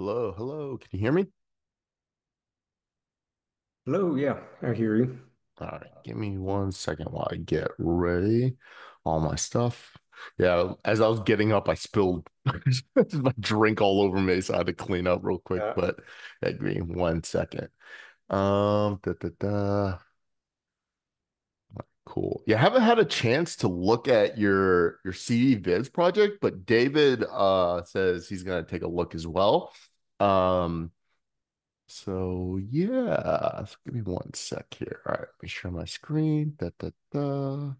Hello, hello. Can you hear me? Hello, yeah, I hear you. All right, give me 1 second while I get ready. All my stuff. Yeah, as I was getting up, I spilled my drink all over me, so I had to clean up real quick. Yeah, But yeah, give me 1 second. Da, da, da. Cool. Yeah, I haven't had a chance to look at your CDEvents project, but David says he's gonna take a look as well. Um, So yeah, so give me 1 sec here. All right, let me share my screen. Da, da, da.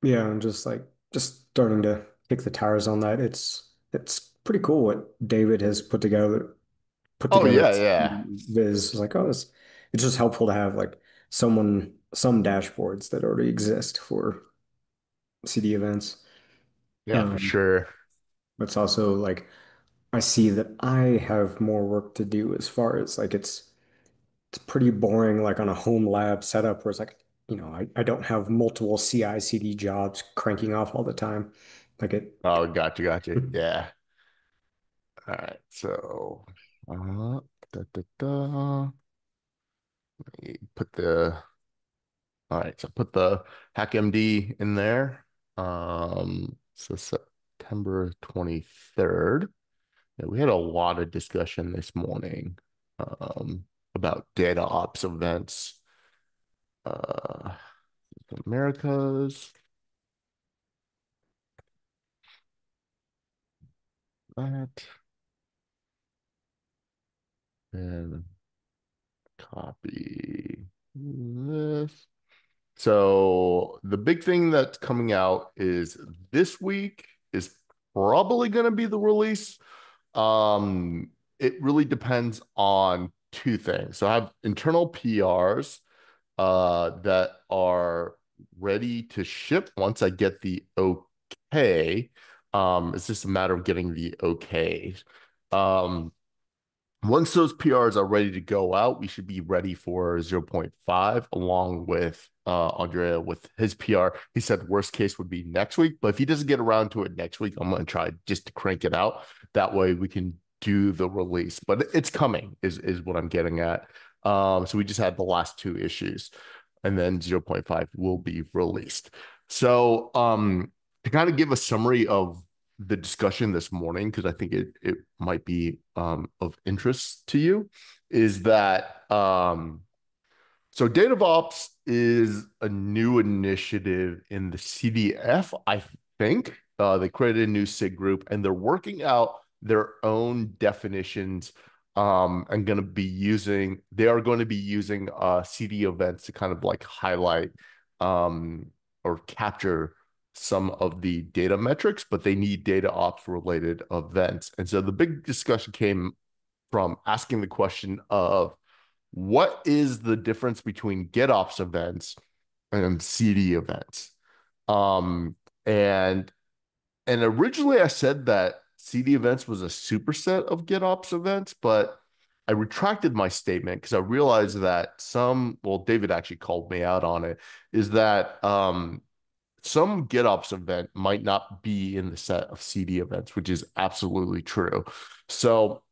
yeah, I'm just starting to kick the tires on that. It's pretty cool what David has put Oh together yeah, yeah, Viz. Like, oh, it's just helpful to have like some dashboards that already exist for CD events. yeah, for Um, sure. but it's also like I see that I have more work to do as far as like it's pretty boring, like on a home lab setup where it's like, I don't have multiple CI/CD jobs cranking off all the time. Like it, Oh, gotcha. Yeah. All right, so da, da, da. Let me put the all right, so put the HackMD in there. So September 23rd. Yeah, we had a lot of discussion this morning about data ops events. Uh, Americas, that, and copy this. So the big thing that's coming out is this week is probably going to be the release. Um, it really depends on two things. So I have internal PRs that are ready to ship once I get the okay. It's just a matter of getting the okay. Um, Once those PRs are ready to go out, we should be ready for zero point 0.5 along with Andrea with his PR. He said worst case would be next week, but if he doesn't get around to it next week, I'm going to try just to crank it out. That way we can do the release, but it's coming is what I'm getting at. So we just had the last two issues and then zero point 0.5 will be released. So to kind of give a summary of the discussion this morning, because I think it might be of interest to you, is that so DataVops is a new initiative in the CDF, I think. They created a new SIG group and they're working out their own definitions and they are going to be using CD events to kind of like highlight or capture some of the data metrics, but they need data ops related events. And so the big discussion came from asking the question of what is the difference between GitOps events and CD events? Um, and and originally I said that CD events was a superset of GitOps events, but I retracted my statement because I realized that well, David actually called me out on it, is that some GitOps event might not be in the set of CD events, which is absolutely true. So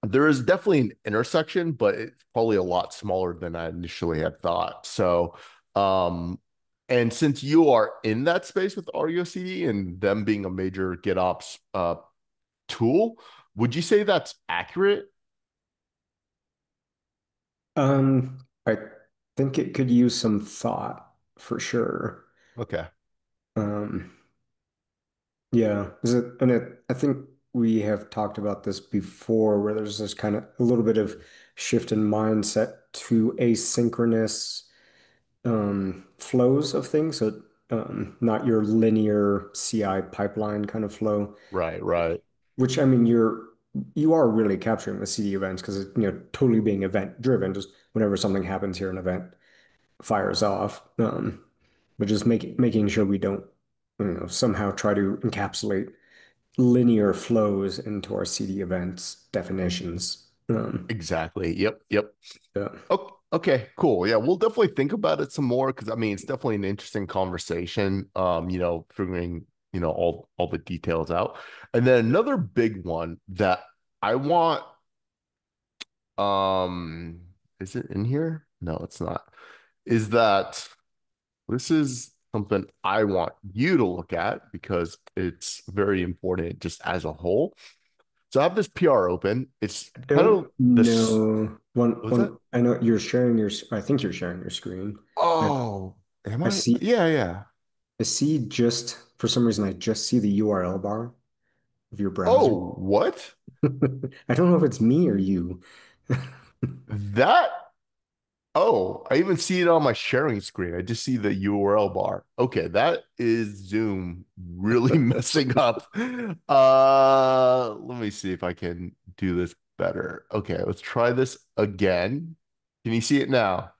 there is definitely an intersection, but it's probably a lot smaller than I initially had thought. So, um, and since you are in that space with Argo CD and them being a major GitOps tool, would you say that's accurate? I think it could use some thought for sure. Okay. Um, yeah, I think we have talked about this before, where there's this kind of a little bit of shift in mindset to asynchronous flows of things. So not your linear CI pipeline kind of flow, Right, right. which I mean you are really capturing the CD events because it's totally being event driven. Just whenever something happens here, an event fires off. But just making sure we don't somehow try to encapsulate linear flows into our CD events definitions. Exactly. Yep. Yeah. Okay, cool. Yeah, we'll definitely think about it some more because I mean it's definitely an interesting conversation. Figuring all the details out. And then another big one that I want, um, is it in here? No, it's not. Is that this is something I want you to look at because it's very important just as a whole. So I have this PR open. It's I kind don't of this. know. What's that? I know you're sharing I think you're sharing your screen. I, Oh, am I I? see, Yeah, yeah. I see just, for some reason, I just see the URL bar of your browser. Oh, what? I don't know if it's me or you. That Oh, I even see it on my sharing screen. I just see the URL bar. Okay, that is Zoom really messing up. Let me see if I can do this better. Okay, let's try this again. Can you see it now?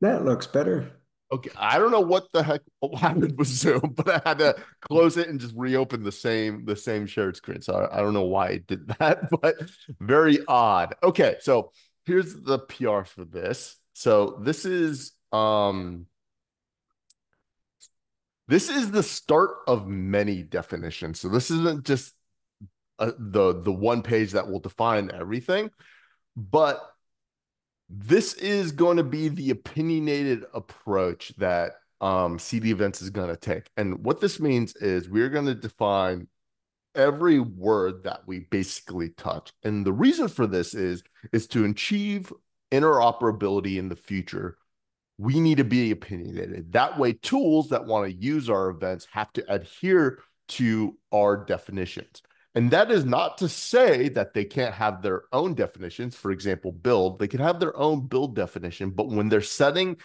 That looks better. Okay, I don't know what the heck happened with Zoom, but I had to close it and just reopen the same shared screen. So I don't know why it did that, but very odd. Okay, so here's the PR for this. So this is the start of many definitions. So this isn't just the one page that will define everything, but this is going to be the opinionated approach that CDEvents is going to take. And what this means is we're going to define every word that we basically touch. And the reason for this is to achieve interoperability in the future. We need to be opinionated. That way, tools that want to use our events have to adhere to our definitions. And that is not to say that they can't have their own definitions. For example, build, they can have their own build definition, but when they're sending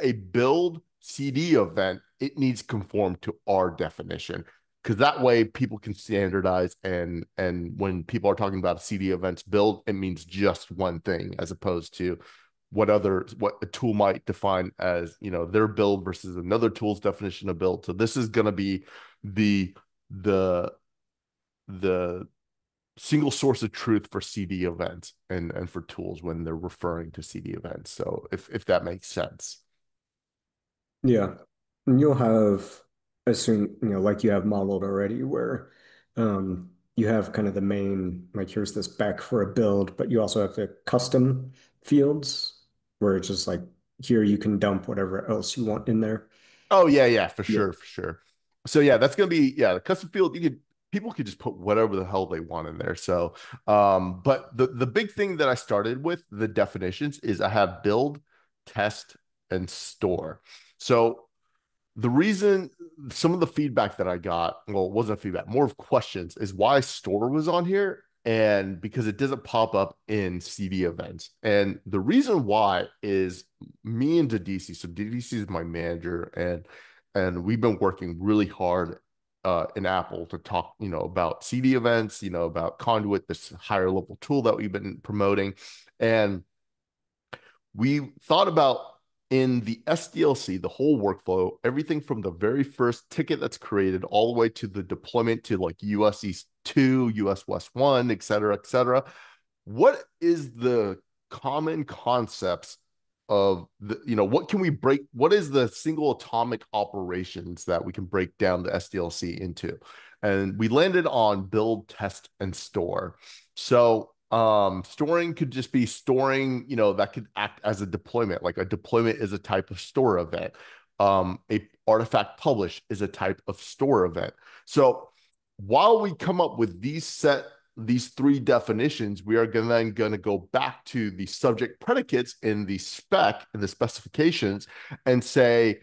a build CD event, it needs to conform to our definition. Because that way people can standardize, and when people are talking about a CD events build, it means just one thing as opposed to what a tool might define as their build versus another tool's definition of build. So this is going to be the the the single source of truth for CD events and for tools when they're referring to CD events. So if that makes sense. Yeah. And you'll have, assume, like you have modeled already, where you have kind of the main, like here's this spec for a build, but you also have the custom fields where it's just like here you can dump whatever else you want in there. Oh yeah, yeah, for Yeah. sure, for sure. So yeah, that's gonna be the custom field. People could just put whatever the hell they want in there. So but the big thing that I started with the definitions is I have build, test, and store. So the reason some of the feedback that I got, well, it wasn't feedback, more of questions, is why store was on here. And because it doesn't pop up in CD events. And the reason why is me and DDC. So DDC is my manager, and we've been working really hard in Apple to talk, about CD events, about Conduit, this higher level tool that we've been promoting. And we thought about in the SDLC, the whole workflow, everything from the very first ticket that's created all the way to the deployment to like US East 2, US West 1, et cetera, et cetera. What is the common concepts of what can we break? What is the single atomic operations that we can break down the SDLC into? And we landed on build, test, and store. So storing could just be storing, that could act as a deployment. Like a deployment is a type of store event. A artifact publish is a type of store event. So while we come up with these three definitions, we are then going to go back to the subject predicates in the spec and the specifications and say,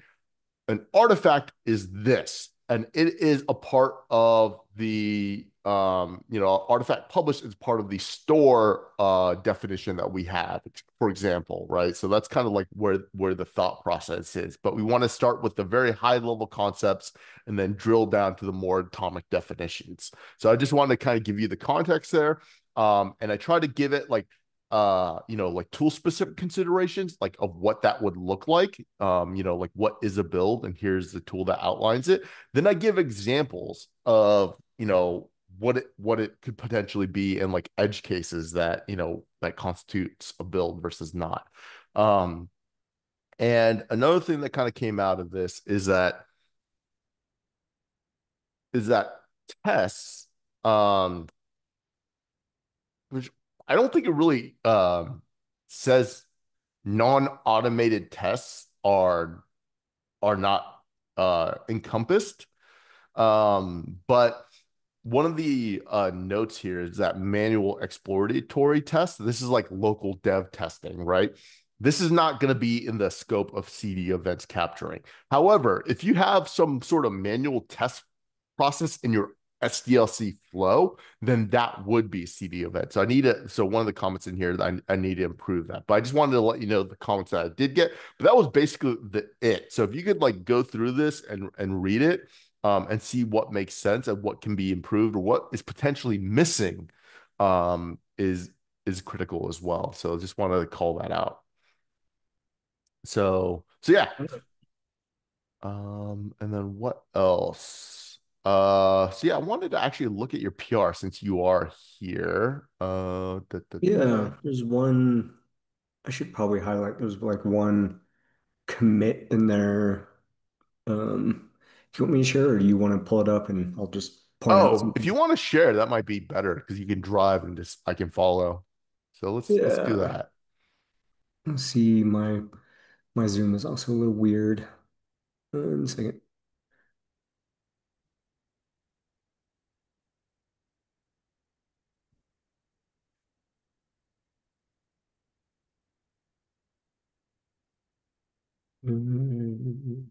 an artifact is this, and it is a part of the artifact published is part of the store definition that we have, for example, right? So that's kind of like where the thought process is, but we want to start with the very high level concepts and then drill down to the more atomic definitions. So I just wanted to kind of give you the context there, and I try to give it like tool specific considerations, like of what that would look like, like what is a build, and here's the tool that outlines it. Then I give examples of, what it could potentially be in like edge cases that, that constitutes a build versus not. Um, and another thing that kind of came out of this is that is that tests, um, which I don't think it really says non-automated tests are not encompassed. But one of the notes here is that manual exploratory test. This is like local dev testing, right? This is not going to be in the scope of CD events capturing. However, if you have some sort of manual test process in your SDLC flow, then that would be CD event. So I need to, so one of the comments in here that I need to improve that. But I just wanted to let you know the comments that I did get. But that was basically it. So if you could like go through this and read it, and see what makes sense and what can be improved or what is potentially missing, is critical as well. So just wanted to call that out. So yeah. And then what else? So yeah, I wanted to actually look at your PR since you are here. Yeah, there's one I should probably highlight. There's like one commit in there. Do you want me to share, or do you want to pull it up and I'll just point out Oh, some if you things? want to share, that might be better because you can drive and just I can follow. So let's do Yeah. that. Let's see, my Zoom is also a little weird. One second. Mm,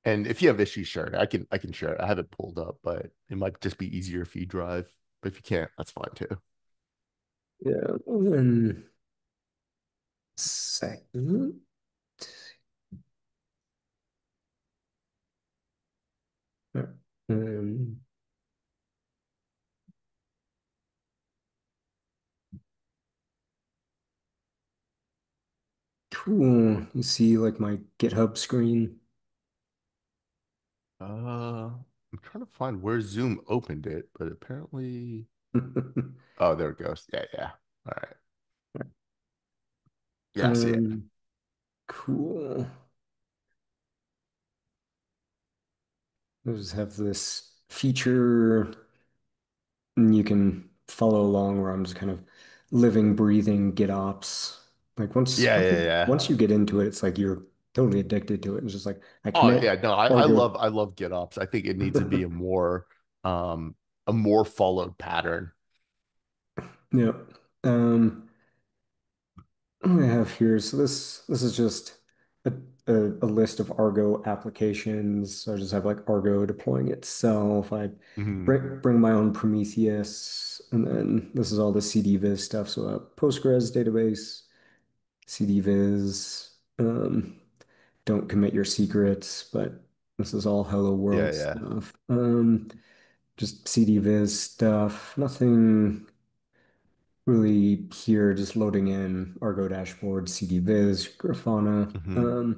And if you have issues, sure, I can share it. I have it pulled up, but it might just be easier if you drive. But if you can't, that's fine too. yeah, one second. Um, cool. You see like my GitHub screen? I'm trying to find where Zoom opened it, but apparently, oh, there it goes. Yeah, yeah. All right. Yeah, I see it. Um, cool. I just have this feature, and you can follow along where I'm just kind of living, breathing GitOps. Like Yeah, yeah, yeah. once you get into it, it's like you're totally addicted to it. It's just like I Oh, commit yeah. No, or go. I love GitOps. I think it needs to be um, a more followed pattern. Yeah. Um, what do I have here? So this is just a, a list of Argo applications. So I just have like Argo deploying itself. I Hmm. bring my own Prometheus, and then this is all the CDViz stuff. So a Postgres database, CDViz. Don't commit your secrets, but this is all Hello Yeah, World yeah. stuff. Just CDViz stuff. Nothing really here, just loading in Argo dashboard, CDViz, Grafana. Hmm.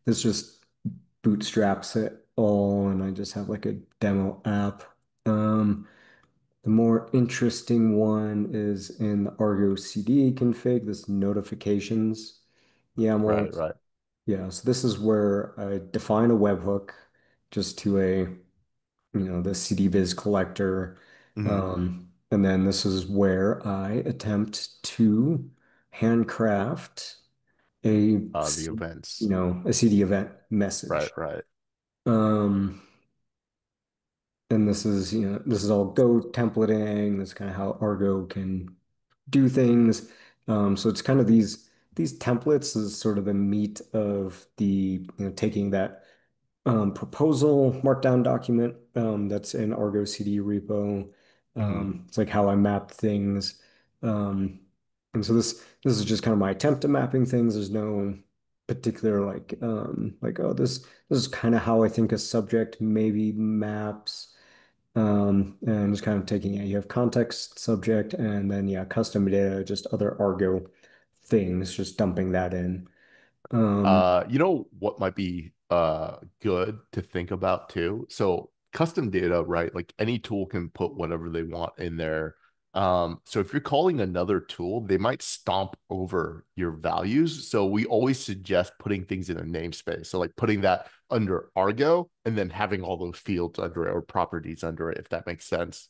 This just bootstraps it all, and I just have like a demo app. Um, the more interesting one is in the Argo CD config, this notifications YAML. Right, right. Yeah, so this is where I define a webhook just to the CDViz collector. Hmm. And then this is where I attempt to handcraft a, The events. a CD event Right, message. right. Um, and this is all Go templating. That's kind of how Argo can do things. So it's kind of these templates is sort of the meat of taking that proposal markdown document that's in Argo CD repo. Hmm. It's like how I map things. Um, and so this is just kind of my attempt at mapping things. There's no particular like oh this is kind of how I think a subject maybe maps. And just kind of taking you have context, subject, and then yeah, custom data, just other Argo things, just dumping that in. Um, You know what might be good to think about too? So custom data, right? Like any tool can put whatever they want in there. So if you're calling another tool, they might stomp over your values. So we always suggest putting things in a namespace. So like putting that under Argo and then having all those fields under it or properties under it, if that makes sense.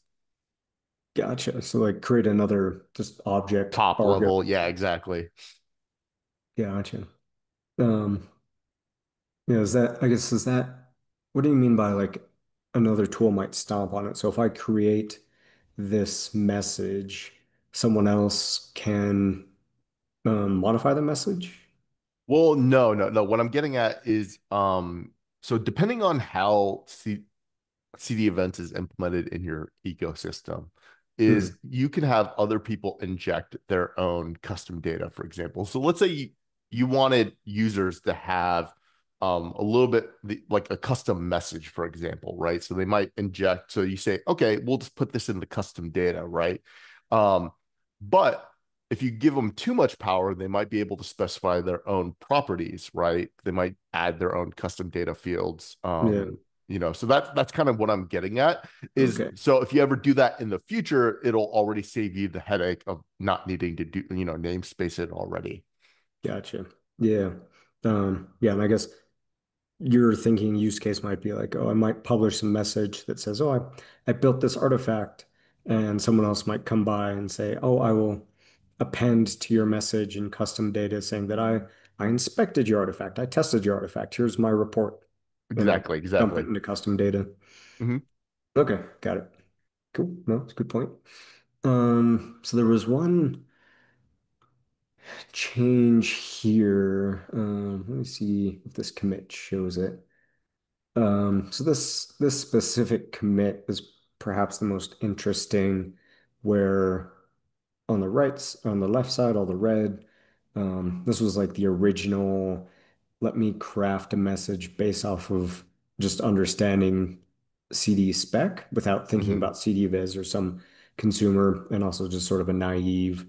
Gotcha. So like create another just object Top Argo. level. Yeah, exactly. Gotcha. Um, yeah, is that, I guess, is that, what do you mean by like another tool might stomp on it? So if I create this message, someone else can modify the message? Well, no, no, no. What I'm getting at is, so depending on how CD events is implemented in your ecosystem Hmm. is you can have other people inject their own custom data, for example. So let's say you wanted users to have a little bit like a custom message, for example, right? So they might inject, so you say, okay, we'll just put this in the custom data, right? Um, but if you give them too much power, they might be able to specify their own properties, right? They might add their own custom data fields. Yeah. So that's kind of what I'm getting at is Okay. so if you ever do that in the future, it'll already save you the headache of not needing to do, namespace it already. Gotcha. Yeah. Yeah, and I guess your thinking use case might be like, oh, I might publish a message that says, oh, I built this artifact, and someone else might come by and say, oh, I will append to your message in custom data saying that I inspected your artifact, I tested your artifact, here's my report, and like Exactly, dump it exactly. into custom data. Hmm. Okay, got it. Cool. No, it's a good point. So there was one change here. Let me see if this commit shows it. So this specific commit is perhaps the most interesting, where on the left side, all the red, this was like the original, let me craft a message based off of just understanding CD spec without thinking Hmm. about CD viz or some consumer, and also just sort of a naive,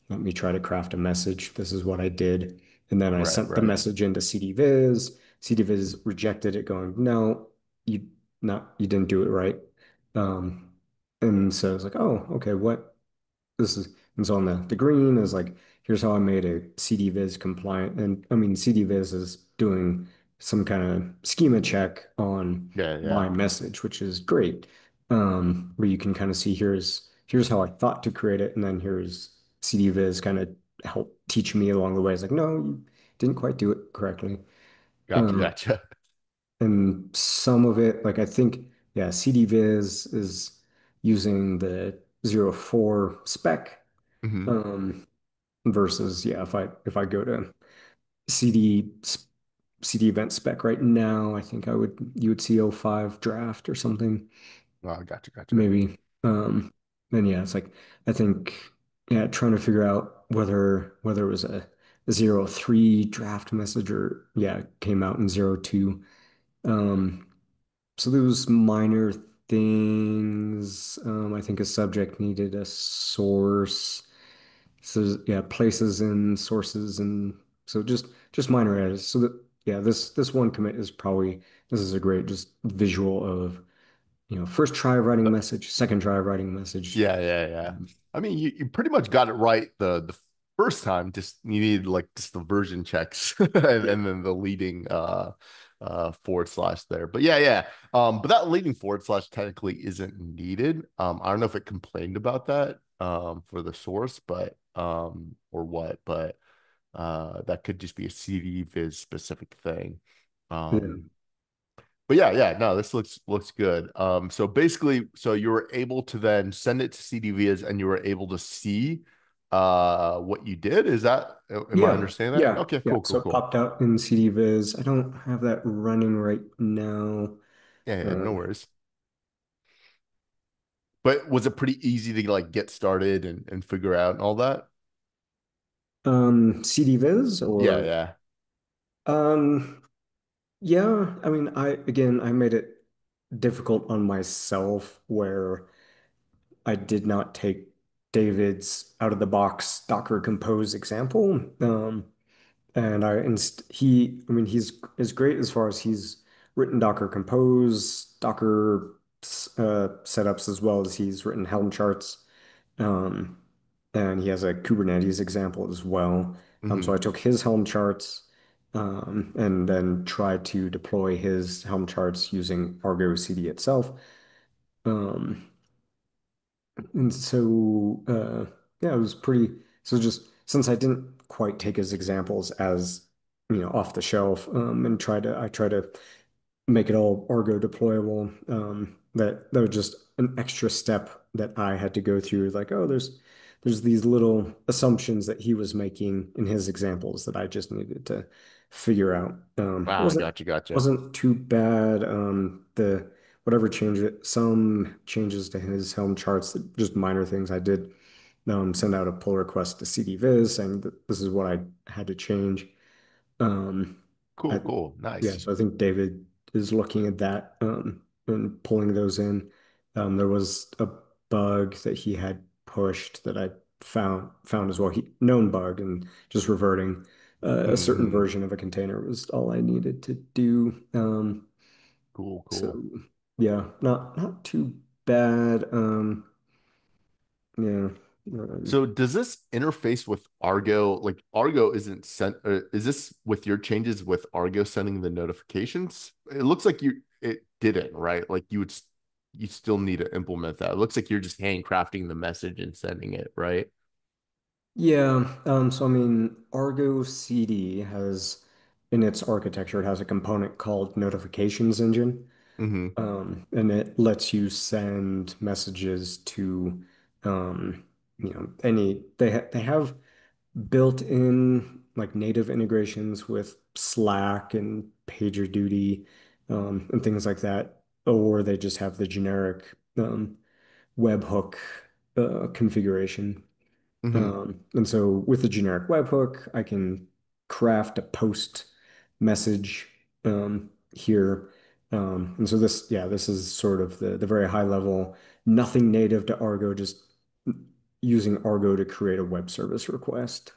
let me try to craft a message. This is what I did. And then I Right, sent the right. message into CD viz. CD viz rejected it, going, no, you you didn't do it right. Um, and so I was like, oh, okay, what this is, and so on the green is like, here's how I made a CDViz compliant. And I mean, CDViz is doing some kind of schema check on Yeah, yeah. my message, which is great. Where you can kind of see here's how I thought to create it, and then here's CDViz kind of help teach me along the way. It's like, no, you didn't quite do it correctly. Gotcha, Um, gotcha. and some of it, like I think, yeah, CDViz is using the 04 spec, Hmm. um, versus, yeah, if I go to CD CD event spec right now, I think you would see 05 draft or something, Oh, gotcha, gotcha. maybe. Then yeah, it's like I think, yeah, trying to figure out whether it was a 03 draft message, or yeah, it came out in 02. Um, So those minor things, I think a subject needed a source. So yeah, places and sources, and so just minor edits. So that, yeah, this one commit is probably, this is a great just visual of, first try writing message, second try writing message. Yeah, yeah, yeah. I mean, you pretty much got it right the first time. Just you need like just the version checks Yeah. and then the leading forward slash there. But yeah, yeah. But that leading forward slash technically isn't needed. I don't know if it complained about that for the source, but or what, but that could just be a CD viz specific thing. Yeah. Um, but yeah, yeah, no, this looks good. So basically, so you were able to then send it to CDVs and you were able to see what you did. Is that, am I Yeah. understanding that? Yeah. Okay, Yeah. cool, cool, So it cool. popped out in CD Viz. I don't have that running right now. Yeah, yeah, no Uh, worries. But was it pretty easy to like get started and figure out and all that? CD Viz Yeah, or yeah. um yeah, I mean, I made it difficult on myself, where I did not take David's out of the box Docker Compose example. And I mean, he's as great as far as he's written Docker Compose, Docker setups, as well as he's written Helm charts. Um, and he has a Kubernetes example as well. So Hmm. I took his Helm charts and then tried to deploy his Helm charts using Argo CD itself. Um, and so yeah, it was pretty. So just since I didn't quite take his examples as off the shelf and I try to make it all Argo deployable. That was just an extra step that I had to go through. Like, oh, there's these little assumptions that he was making in his examples that I just needed to figure out. Wow, gotcha, gotcha. Wasn't too bad. The whatever change it, some changes to his Helm charts, just minor things. I did send out a pull request to CDEvents saying that this is what I had to change. Um, Cool, I, cool, yeah, nice. so I think David is looking at that and pulling those in. There was a bug that he had pushed that I found as well. He known bug and just reverting a certain Hmm. version of a container was all I needed to do. Cool, So cool. yeah, not too bad. Yeah. Um, So does this interface with Argo? Like Argo isn't sent, is this with your changes with Argo sending the notifications? It looks like it didn't, right? Like you still need to implement that. It looks like you're just handcrafting the message and sending it, right? yeah. So I mean, Argo CD has in its architecture, it has a component called notifications engine. Hmm. And it lets you send messages to they have built-in like native integrations with Slack and PagerDuty and things like that, or they just have the generic webhook configuration. Hmm. And so with the generic webhook, I can craft a post message here. And so this is sort of the very high level, nothing native to Argo, just using Argo to create a web service request.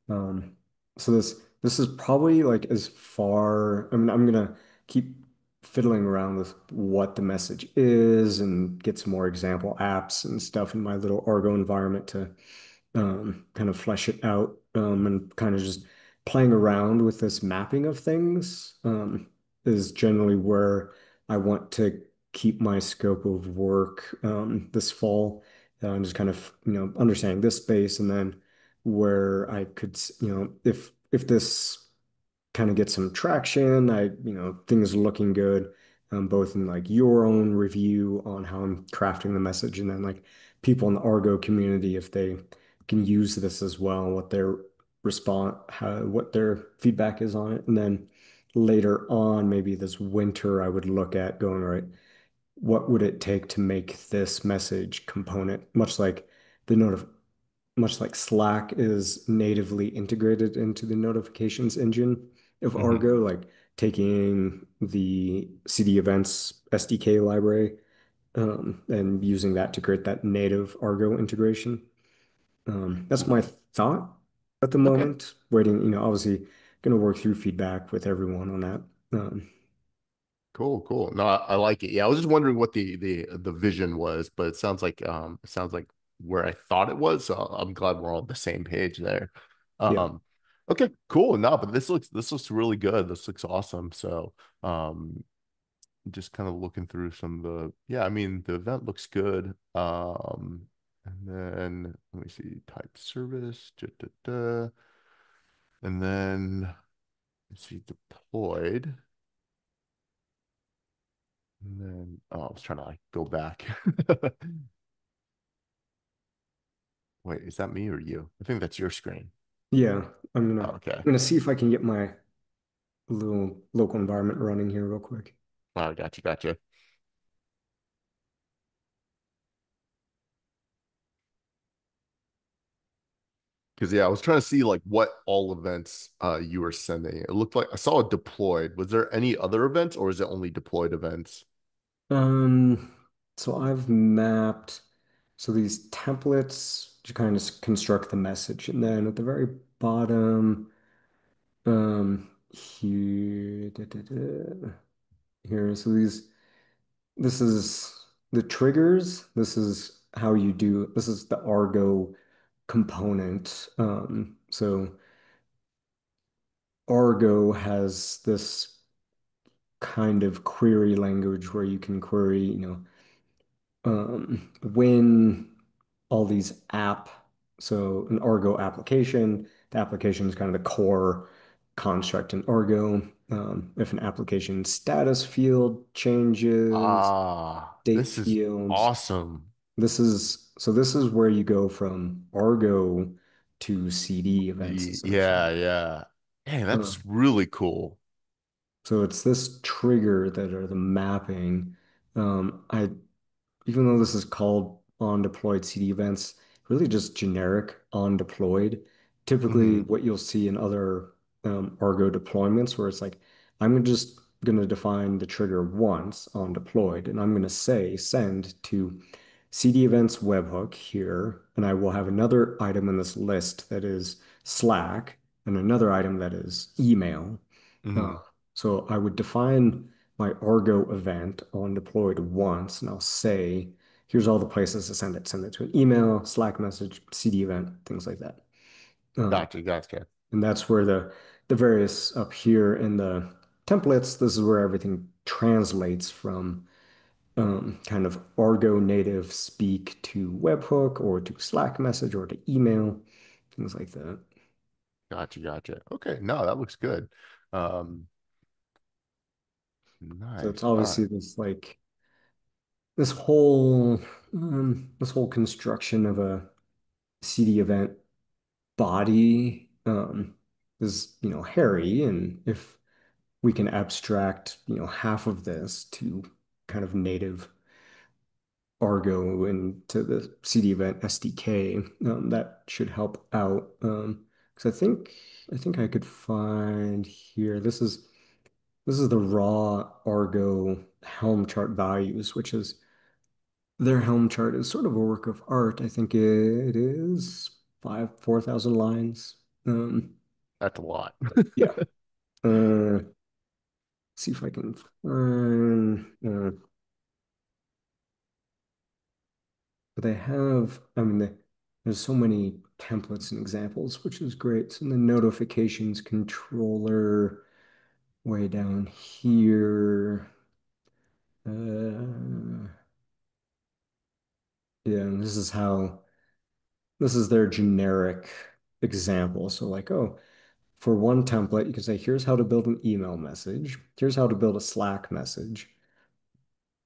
Um, so this is probably like as far. I mean, I'm gonna keep fiddling around with what the message is and get some more example apps and stuff in my little Argo environment to kind of flesh it out and kind of just playing around with this mapping of things is generally where I want to keep my scope of work this fall and just kind of understanding this space and then where I could if this kind of get some traction. Things are looking good, both in like your own review on how I'm crafting the message, and then like people in the Argo community, if they can use this as well, what their feedback is on it. And then later on, maybe this winter, I would look at going, all right, what would it take to make this message component, the notif much like Slack is natively integrated into the notifications engine of Hmm. Argo, like taking the CDEvents SDK library and using that to create that native Argo integration. That's my Cool. thought at the Okay. moment. Waiting, obviously going to work through feedback with everyone on that. Cool, cool. No, I like it. Yeah, I was just wondering what the vision was, but it sounds like where I thought it was. So I'm glad we're on the same page there. Yeah. Um, okay, cool. No, but this looks really good. This looks awesome. So um just kind of looking through some of the yeah, I mean the event looks good. And then let me see, type service, da, da, da. And then let's see, deployed. And then, oh, I was trying to like go back. Wait, is that me or you? I think that's your screen. Yeah. Oh, okay. I'm gonna see if I can get my little local environment running here real quick. Oh, gotcha, gotcha. Because yeah, I was trying to see like what all events you were sending. It looked like I saw it deployed. Was there any other events or is it only deployed events? Um, so I've mapped so these templates to kind of construct the message, and then at the very bottom, here, so this is the triggers. This is how you do, this is the Argo component. So Argo has this kind of query language where you can query, when all these so an Argo application, the application is kind of the core construct in Argo. If an application status field changes, Ah, date this is fields, awesome. this is where you go from Argo to CD events Yeah, essentially. yeah. Hey, Uh, that's really cool. so it's this trigger that are the mapping. I Even though this is called on deployed CD events, really just generic on deployed. Typically, Hmm. what you'll see in other Argo deployments where it's like, I'm just going to define the trigger once on deployed, and I'm going to say send to CD events webhook here, and I will have another item in this list that is Slack and another item that is email. Uh, Hmm. so I would define my Argo event on deployed once, and I'll say, here's all the places to send it. Send it to an email, Slack message, CD event, things like that. Um, Gotcha, gotcha. and that's where the various up here in the templates, this is where everything translates from kind of Argo native speak to webhook or to Slack message or to email, things like that. Gotcha, gotcha. Okay, no, that looks good. Um, So it's nice. All right. obviously this whole construction of a CD event body is, hairy. And if we can abstract, half of this to kind of native Argo into the CD event SDK, that should help out. Because I think I could find here. This is the raw Argo Helm chart values, which is their Helm chart is sort of a work of art. I think it is 4,000 lines. That's a lot. Yeah. See if I can find. But they have. I mean, there's so many templates and examples, which is great. So the notifications controller way down here. Uh, yeah, and this is their generic example. So like, oh, for one template, you can say, here's how to build an email message. Here's how to build a Slack message.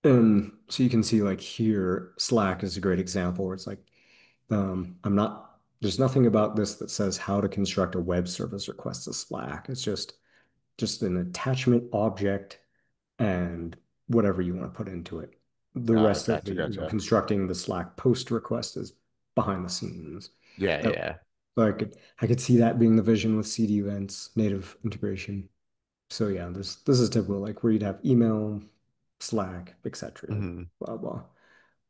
And so you can see like here, Slack is a great example where it's like, there's nothing about this that says how to construct a web service request to Slack. It's just an attachment object and whatever you want to put into it. The rest of Gotcha, the, gotcha. constructing the Slack post request is behind the scenes. Yeah, That, yeah. so I could see that being the vision with CD events, native integration. So yeah, this is typical, like where you'd have email, Slack, etc. Hmm. Blah blah.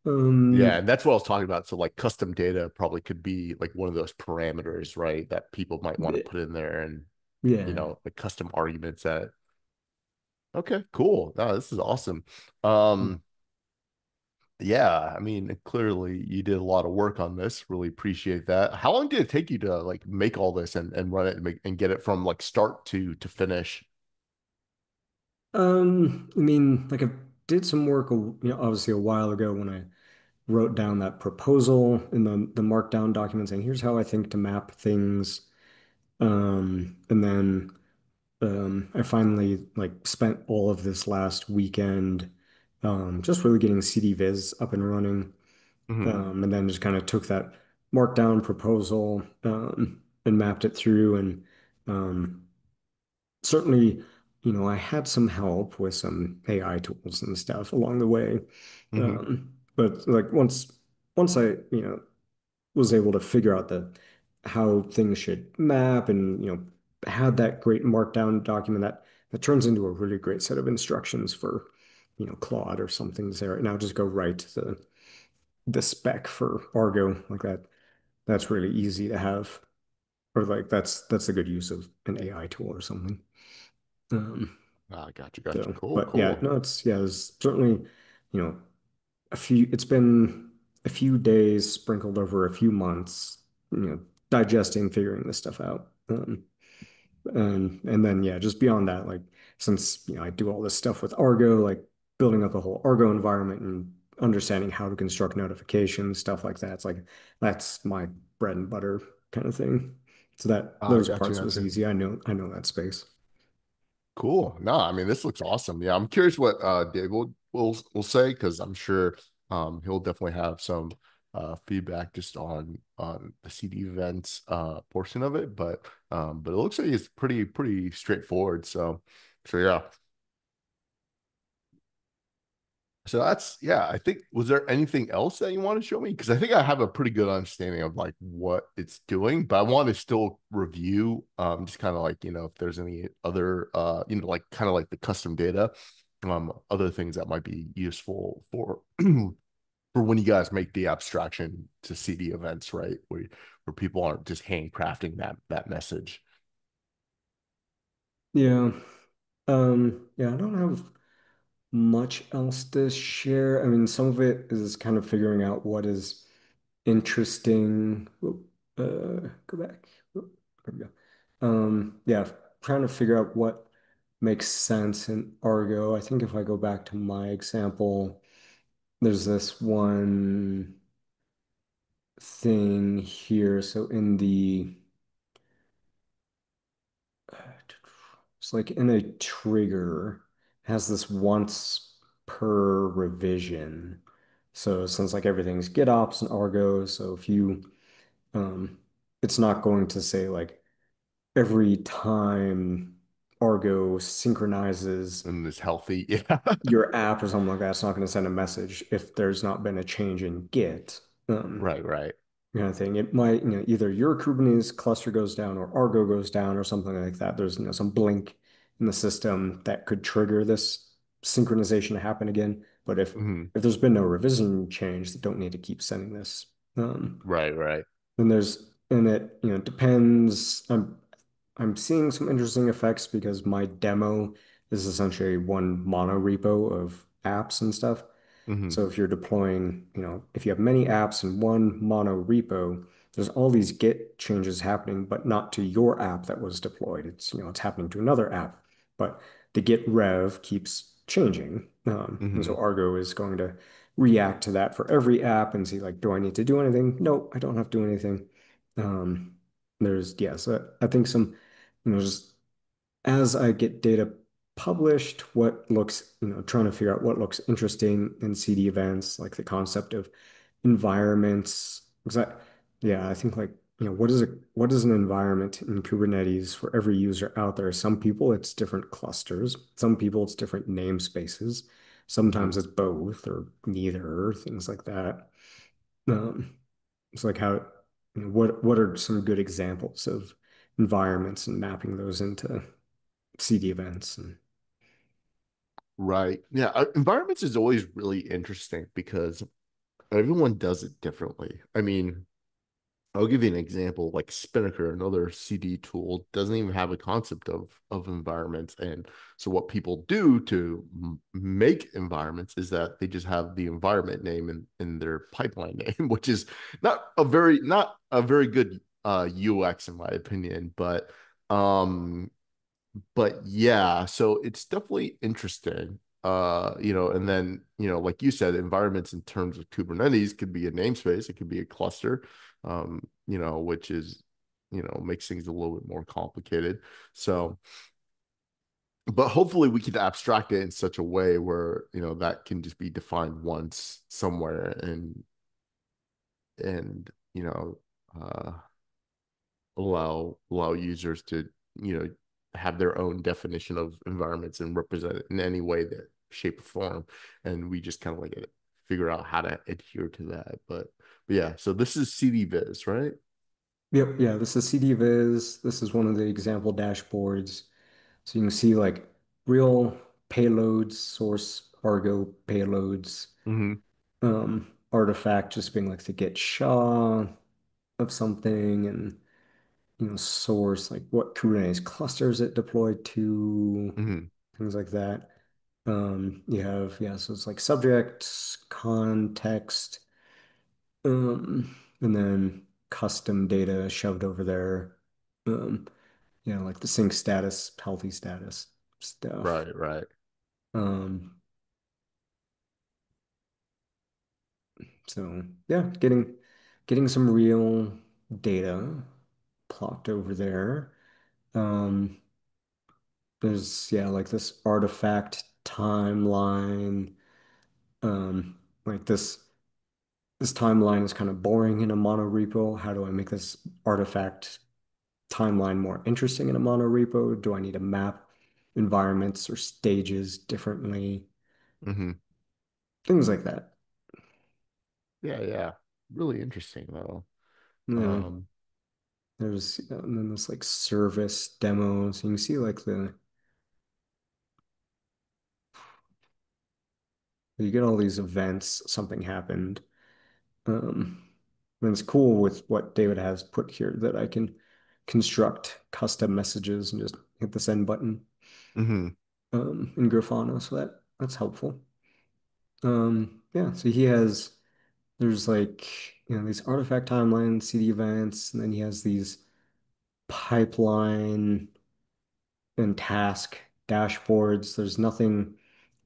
Yeah, Um, and that's what I was talking about. So like custom data probably could be like one of those parameters, right? That people might want to put in there and yeah. like custom arguments that okay, cool. No, this is awesome. Um, yeah, I mean, clearly you did a lot of work on this. Really appreciate that. How long did it take you to like make all this and run it and and get it from like start to finish? I mean, like I did some work, obviously a while ago when I wrote down that proposal in the markdown document saying, here's how I think to map things. And then I finally like spent all of this last weekend just really getting CDViz up and running. Hmm. And then just kind of took that markdown proposal and mapped it through. And um, certainly, I had some help with some AI tools and stuff along the way. Hmm. But like once I, was able to figure out the how things should map and, had that great markdown document that turns into a really great set of instructions for, Claude or something to say, right now just go write the spec for Argo like that. That's really easy to have, or like that's a good use of an AI tool or something. Um, Ah, gotcha, gotcha. so, Cool, but yeah, cool. no, it's certainly, you know, it's been. a few days sprinkled over a few months, digesting, figuring this stuff out. And then yeah, just beyond that, like since I do all this stuff with Argo, like building up a whole Argo environment and understanding how to construct notifications, stuff like that. It's like that's my bread and butter kind of thing. So that Ah, those gotcha, parts was gotcha. easy. I know that space. Cool. No, I mean this looks awesome. Yeah, I'm curious what Dave will say because I'm sure he'll definitely have some feedback just on the CD events portion of it, but it looks like it's pretty straightforward. So yeah. So that's yeah, I think was there anything else that you want to show me? Because I think I have a pretty good understanding of like what it's doing, but I want to still review just kind of like, if there's any other like kind of like the custom data, other things that might be useful for for when you guys make the abstraction to CD events, right? Where people aren't just handcrafting that message. Yeah. Yeah, I don't have much else to share. I mean, some of it is kind of figuring out what is interesting. Go back. There we go. Yeah, trying to figure out what makes sense in Argo. I think if I go back to my example, there's this one thing here. So in the it's like in a trigger, it has this once per revision. So since like everything's GitOps and Argo, so if you it's not going to say like every time Argo synchronizes And it's healthy. Yeah. your app or something like that, it's not going to send a message if there's not been a change in Git. Right, right. Kind of thing. It might, either your Kubernetes cluster goes down or Argo goes down or something like that. There's, some blink in the system that could trigger this synchronization to happen again. But if Hmm. if there's been no revision change, they don't need to keep sending this. Right, right. Then and it, depends. I'm seeing some interesting effects because my demo is essentially one mono repo of apps and stuff. Hmm. So if you're deploying, if you have many apps in one mono repo, there's all these Git changes happening, but not to your app that was deployed. It's happening to another app, but the Git rev keeps changing. And so Hmm. Argo is going to react to that for every app and see like, do I need to do anything? No, I don't have to do anything. Um, yeah, so I think just as I get data published, trying to figure out what looks interesting in CD events, like the concept of environments. Yeah, I think like, what is an environment in Kubernetes for every user out there? Some people it's different clusters. Some people it's different namespaces. Hmm. Sometimes it's both or neither, things like that. Um, it's like what are some good examples of environments and mapping those into CD events and Right. Yeah. Environments is always really interesting because everyone does it differently. I mean, I'll give you an example. Like Spinnaker, another CD tool, doesn't even have a concept of environments. And so, what people do to make environments is that they just have the environment name in their pipeline name, which is not a very good UX in my opinion. But yeah, so it's definitely interesting. And then, like you said, environments in terms of Kubernetes could be a namespace, it could be a cluster, which is, makes things a little bit more complicated. So, but hopefully we could abstract it in such a way where, that can just be defined once somewhere and, allow users to have their own definition of environments and represent it in any way that shape or form, and we just kind of like figure out how to adhere to that. But yeah, so this is CDViz, right? Yep, yeah, this is CDEviz. This is one of the example dashboards. So you can see like real payloads, source Argo payloads, Mm-hmm. artifact just being like the get SHA of something and source like what Kubernetes clusters it deployed to, Mm-hmm. things like that. You have, yeah, so it's like subject, context. And then custom data shoved over there. Um, like the sync status, healthy status stuff. Right, right. Um, so yeah, getting some real data plopped over there. Um, there's like this artifact timeline. Um, like this timeline is kind of boring in a monorepo. How do I make this artifact timeline more interesting in a monorepo? Do I need to map environments or stages differently? Hmm. Things like that. Yeah, yeah. Really interesting though. Yeah. Um, There's and then this like service demos. You can see like you get all these events, something happened. Um, and it's cool with what David has put here that I can construct custom messages and just hit the send button hmm. in Grafana. So that's helpful. Yeah, so there's like, these artifact timelines, CD events, and then he has these pipeline and task dashboards. There's nothing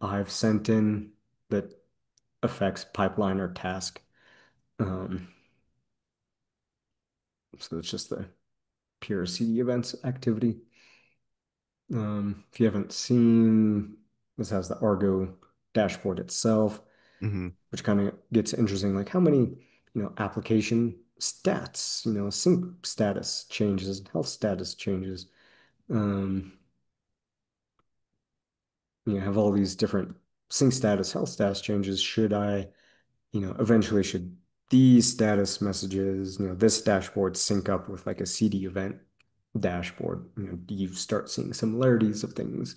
I've sent in that affects pipeline or task. Um, so it's just the pure CD events activity. If you haven't seen, this has the Argo dashboard itself, Hmm. which kind of gets interesting, like how many, application stats, sync status changes, health status changes. Um, you have all these different sync status, health status changes. Should I, eventually should these status messages, this dashboard sync up with like a CD event dashboard? Do you start seeing similarities of things,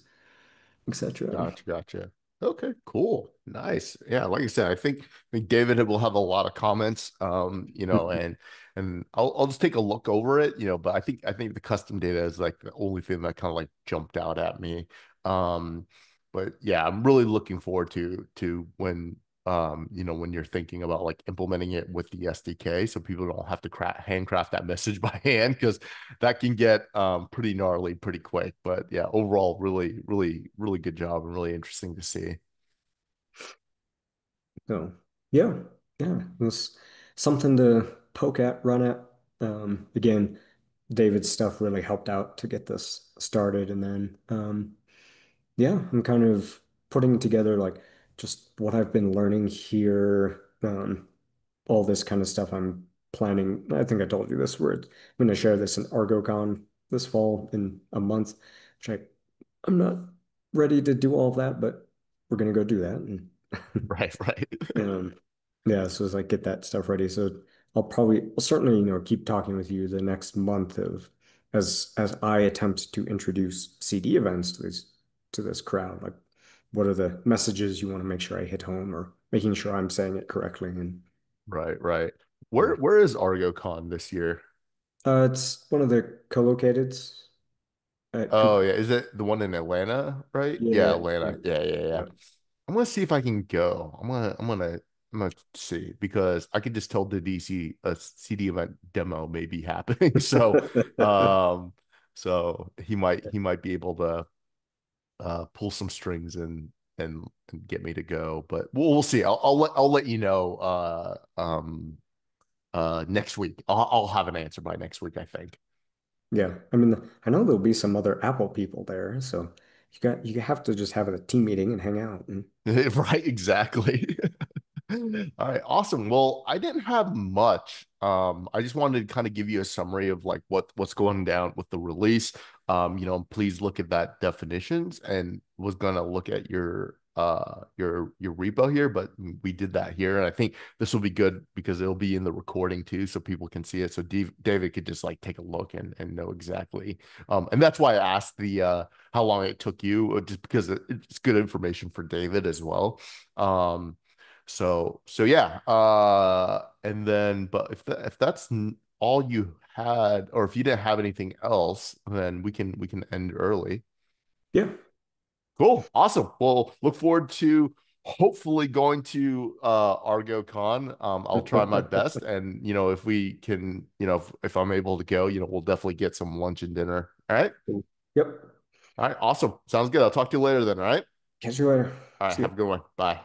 etc.? Gotcha, gotcha. Okay, cool. Nice. Yeah, like I said, I think David will have a lot of comments. And I'll just take a look over it, but I think the custom data is like the only thing that kind of like jumped out at me. Um, but yeah, I'm really looking forward to when when you're thinking about like implementing it with the SDK so people don't have to handcraft that message by hand because that can get pretty gnarly pretty quick. But yeah, overall, really, really, really good job and really interesting to see. So yeah, yeah, it's something to poke at, run at. Again, David's stuff really helped out to get this started, and then yeah, I'm kind of putting together like just what I've been learning here, all this kind of stuff. I'm planning. I think I told you this. Where I'm going to share this in ArgoCon this fall in a month, which I'm not ready to do all of that, but we're going to go do that. And Right, right. Um, yeah, so it's like get that stuff ready. So I'll certainly, keep talking with you the next month of as I attempt to introduce CD events to this crowd. Like, what are the messages you want to make sure I hit home, or making sure I'm saying it correctly? And Right, right. yeah. Where is ArgoCon this year? It's one of the co-locateds at Oh Cooper. yeah, is it the one in Atlanta, right? Yeah, Yeah, Atlanta. yeah, Yeah, yeah, yeah. yeah. I'm gonna see if I can go. I'm gonna see because I could just tell the DC a CD event demo may be happening. Um, so he might be able to pull some strings and get me to go. But we'll see. I'll let you know next week. I'll have an answer by next week, I think. Yeah. I mean, I know there'll be some other Apple people there, so you have to just have a team meeting and hang out. And Right, exactly. All right, awesome. Well, I didn't have much. I just wanted to kind of give you a summary of like what's going down with the release. Please look at that definitions and was gonna look at your repo here, but we did that here, and I think this will be good because it'll be in the recording too, so people can see it. So David could just like take a look and know exactly. And that's why I asked the how long it took you, just because it's good information for David as well. Um, so yeah. And then, but if that's all you had, or if you didn't have anything else, then we can end early. yeah, Cool. Awesome. Well, look forward to hopefully going to ArgoCon. I'll try my best, and if we can, if I'm able to go, we'll definitely get some lunch and dinner. All right. Yep. All right. Awesome. Sounds good. I'll talk to you later then. All right. Catch you later. All right. See Have a you. good one. Bye.